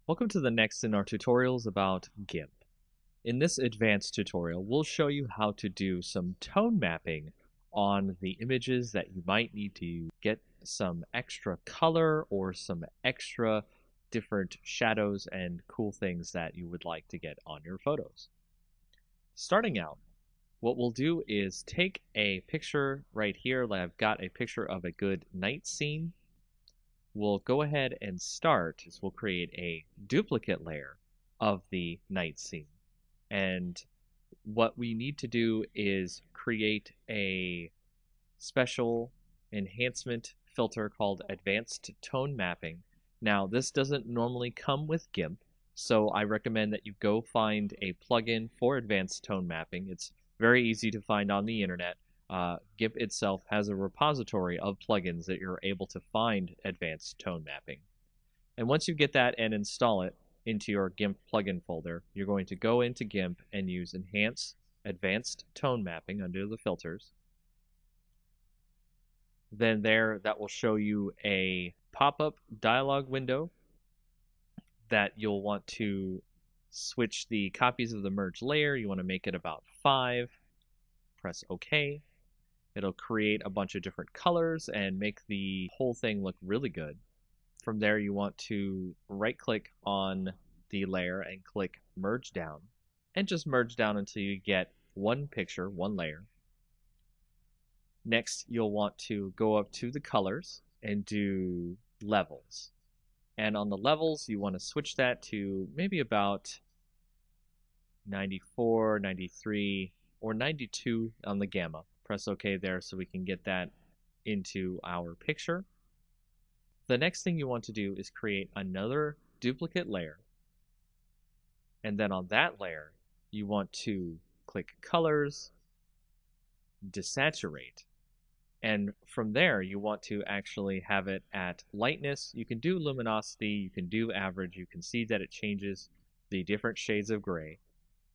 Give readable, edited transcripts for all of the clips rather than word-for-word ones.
Welcome to the next in our tutorials about GIMP. In this advanced tutorial, we'll show you how to do some tone mapping on the images that you might need to get some extra color or some extra different shadows and cool things that you would like to get on your photos. Starting out, what we'll do is take a picture right here. I've got a picture of a good night scene. We'll go ahead and start is we'll create a duplicate layer of the night scene. And what we need to do is create a special enhancement filter called Advanced Tone Mapping. Now, this doesn't normally come with GIMP, so I recommend that you go find a plugin for Advanced Tone Mapping. It's very easy to find on the internet. GIMP itself has a repository of plugins that you're able to find advanced tone mapping. And once you get that and install it into your GIMP plugin folder, you're going to go into GIMP and use Enhance Advanced Tone Mapping under the filters. Then that will show you a pop-up dialog window that you'll want to switch the copies of the merge layer. You want to make it about 5. Press OK. It'll create a bunch of different colors and make the whole thing look really good. From there, you want to right-click on the layer and click Merge Down. And just merge down until you get one picture, one layer. Next, you'll want to go up to the colors and do levels. And on the levels, you want to switch that to maybe about 94, 93, or 92 on the gamma. Press OK there so we can get that into our picture. The next thing you want to do is create another duplicate layer. And then on that layer, you want to click Colors, Desaturate. And from there, you want to actually have it at lightness. You can do luminosity, you can do average. You can see that it changes the different shades of gray.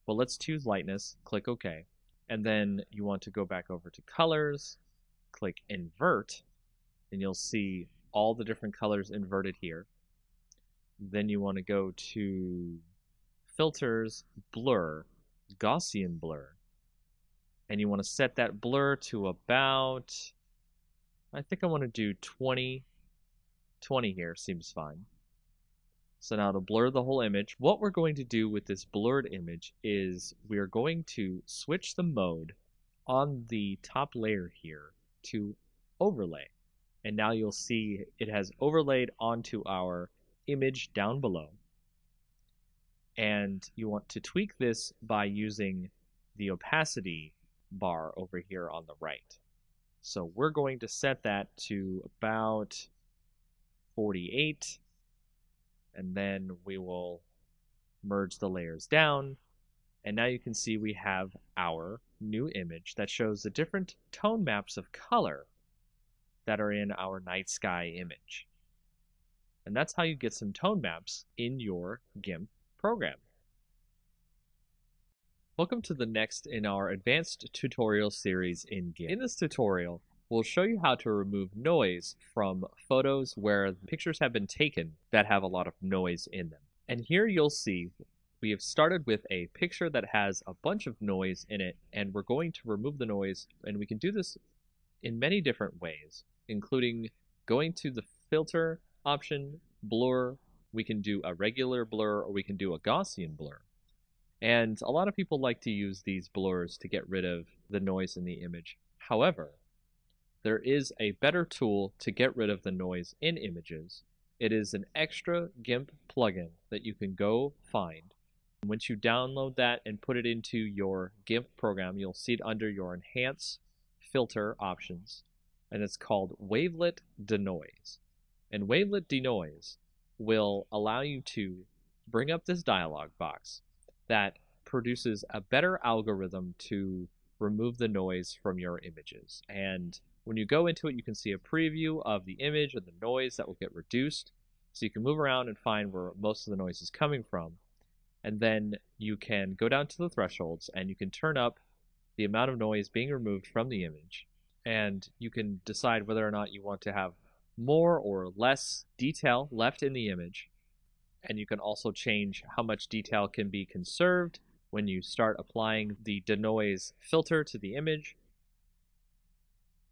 But let's choose lightness, click OK. And then you want to go back over to colors, click invert, and you'll see all the different colors inverted here. Then you want to go to filters, blur, Gaussian blur. And you want to set that blur to about, I think I want to do 20. 20 here seems fine. So now to blur the whole image, what we're going to do with this blurred image is we're going to switch the mode on the top layer here to overlay. And now you'll see it has overlaid onto our image down below. And you want to tweak this by using the opacity bar over here on the right. So we're going to set that to about 48. And then we will merge the layers down. And now you can see we have our new image that shows the different tone maps of color that are in our night sky image. And that's how you get some tone maps in your GIMP program. Welcome to the next in our advanced tutorial series in GIMP. In this tutorial, we'll show you how to remove noise from photos where the pictures have been taken that have a lot of noise in them. And here you'll see we have started with a picture that has a bunch of noise in it, and we're going to remove the noise, and we can do this in many different ways, including going to the filter option, blur. We can do a regular blur, or we can do a Gaussian blur. And a lot of people like to use these blurs to get rid of the noise in the image. However, there is a better tool to get rid of the noise in images. It is an extra GIMP plugin that you can go find. Once you download that and put it into your GIMP program, you'll see it under your Enhance Filter options, and it's called Wavelet Denoise. And Wavelet Denoise will allow you to bring up this dialog box that produces a better algorithm to remove the noise from your images. And when you go into it, you can see a preview of the image and the noise that will get reduced. So you can move around and find where most of the noise is coming from. And then you can go down to the thresholds and you can turn up the amount of noise being removed from the image. And you can decide whether or not you want to have more or less detail left in the image. And you can also change how much detail can be conserved when you start applying the denoise filter to the image.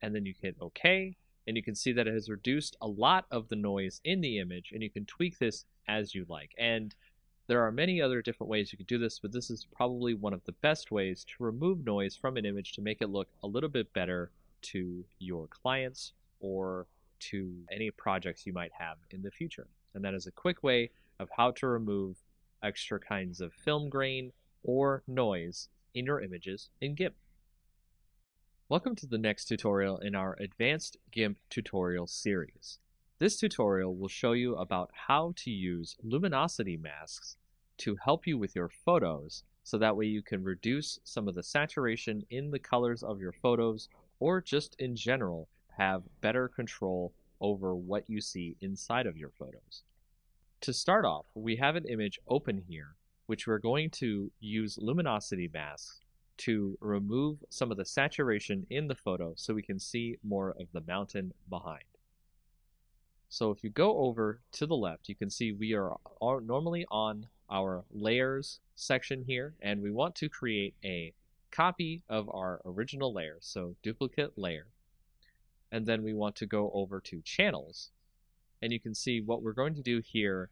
And then you hit OK, and you can see that it has reduced a lot of the noise in the image, and you can tweak this as you like. And there are many other different ways you can do this, but this is probably one of the best ways to remove noise from an image to make it look a little bit better to your clients or to any projects you might have in the future. And that is a quick way of how to remove extra kinds of film grain or noise in your images in GIMP. Welcome to the next tutorial in our Advanced GIMP tutorial series. This tutorial will show you about how to use luminosity masks to help you with your photos, so that way you can reduce some of the saturation in the colors of your photos, or just in general have better control over what you see inside of your photos. To start off, we have an image open here, which we're going to use luminosity masks to remove some of the saturation in the photo so we can see more of the mountain behind. So if you go over to the left, you can see we are normally on our layers section here, and we want to create a copy of our original layer, so duplicate layer. And then we want to go over to channels, and you can see what we're going to do here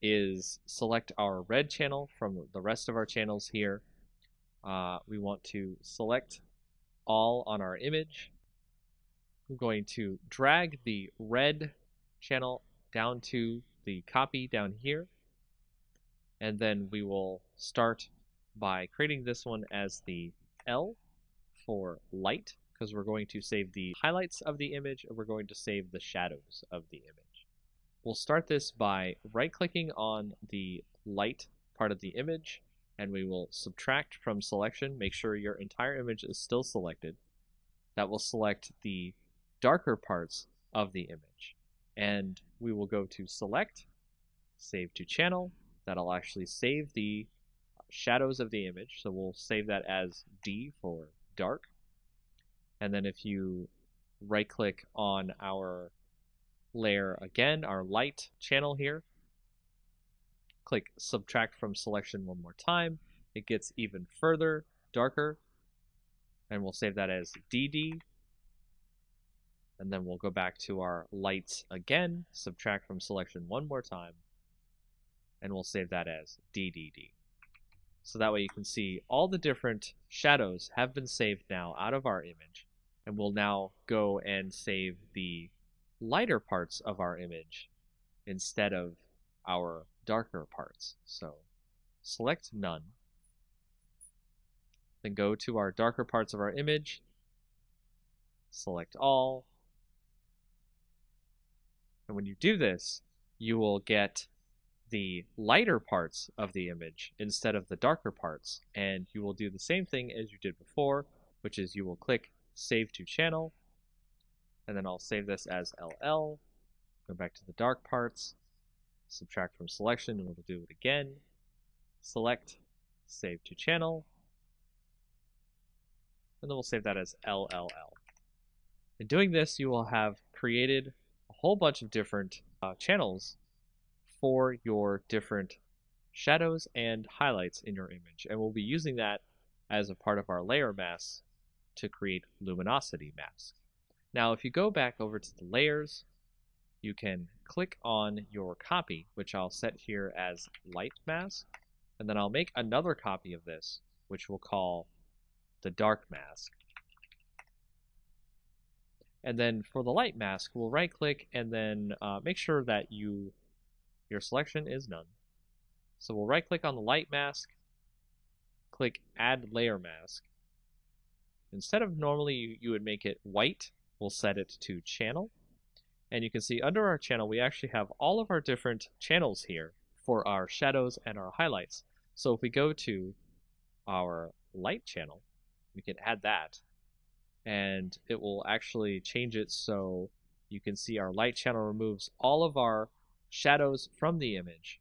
is select our red channel from the rest of our channels here. We want to select all on our image. I'm going to drag the red channel down to the copy down here, and then we will start by creating this one as the L for light, because we're going to save the highlights of the image and we're going to save the shadows of the image. We'll start this by right-clicking on the light part of the image, and we will subtract from selection. Make sure your entire image is still selected. That will select the darker parts of the image. And we will go to select, save to channel. That'll actually save the shadows of the image. So we'll save that as D for dark. And then if you right click on our layer again, our light channel here, click subtract from selection one more time, it gets even further darker, and we'll save that as DD. And then we'll go back to our lights again, subtract from selection one more time, and we'll save that as DDD. So that way you can see all the different shadows have been saved now out of our image, and we'll now go and save the lighter parts of our image instead of our darker parts. So select none, then go to our darker parts of our image, select all, and when you do this, you will get the lighter parts of the image instead of the darker parts, and you will do the same thing as you did before, which is you will click Save to Channel, and then I'll save this as LL, go back to the dark parts, subtract from selection, and we'll do it again, select, Save to Channel, and then we'll save that as LLL. In doing this, you will have created a whole bunch of different channels for your different shadows and highlights in your image, and we'll be using that as a part of our layer masks to create luminosity masks. Now if you go back over to the layers, you can click on your copy, which I'll set here as light mask, and then I'll make another copy of this, which we'll call the dark mask. And then for the light mask, we'll right click and then make sure that your selection is none. So we'll right click on the light mask, click add layer mask. Instead of normally you would make it white, we'll set it to channel. And you can see under our channel, we actually have all of our different channels here for our shadows and our highlights. So if we go to our light channel, we can add that, and it will actually change it so you can see our light channel removes all of our shadows from the image.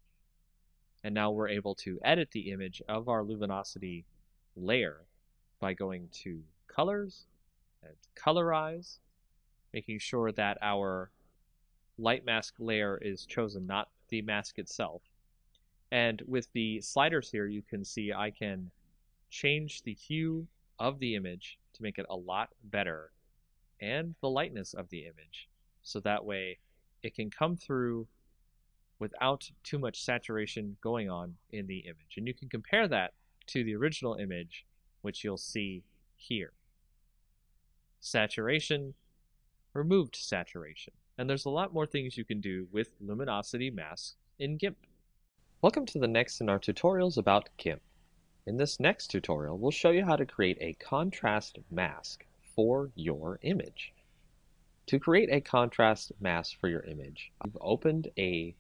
And now we're able to edit the image of our luminosity layer by going to colors and colorize, making sure that our light mask layer is chosen, not the mask itself. And with the sliders here, you can see I can change the hue of the image to make it a lot better, and the lightness of the image, so that way it can come through without too much saturation going on in the image. And you can compare that to the original image, which you'll see here. Saturation, removed saturation. And there's a lot more things you can do with luminosity masks in GIMP. Welcome to the next in our tutorials about GIMP. In this next tutorial, we'll show you how to create a contrast mask for your image. To create a contrast mask for your image, you've opened a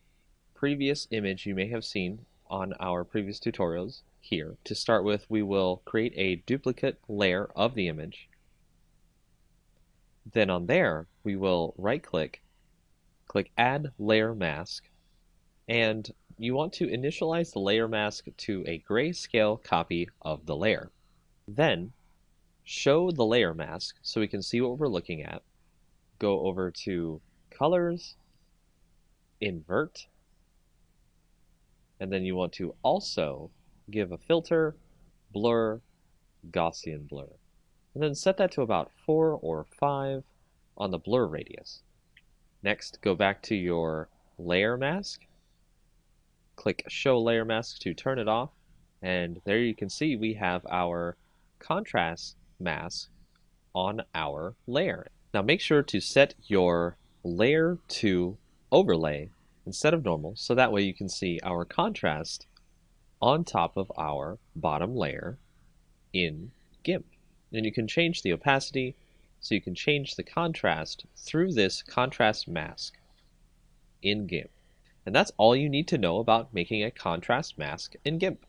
previous image you may have seen on our previous tutorials here. To start with, we will create a duplicate layer of the image. Then on there, we will right-click, click Add Layer Mask, and you want to initialize the layer mask to a grayscale copy of the layer. Then, show the layer mask so we can see what we're looking at. Go over to Colors, Invert, and then you want to also give a filter, blur, Gaussian blur. And then set that to about 4 or 5 on the blur radius. Next, go back to your layer mask, click Show Layer Mask to turn it off, and there you can see we have our contrast mask on our layer. Now make sure to set your layer to overlay instead of normal, so that way you can see our contrast on top of our bottom layer in GIMP. And you can change the opacity, so you can change the contrast through this contrast mask in GIMP. And that's all you need to know about making a contrast mask in GIMP.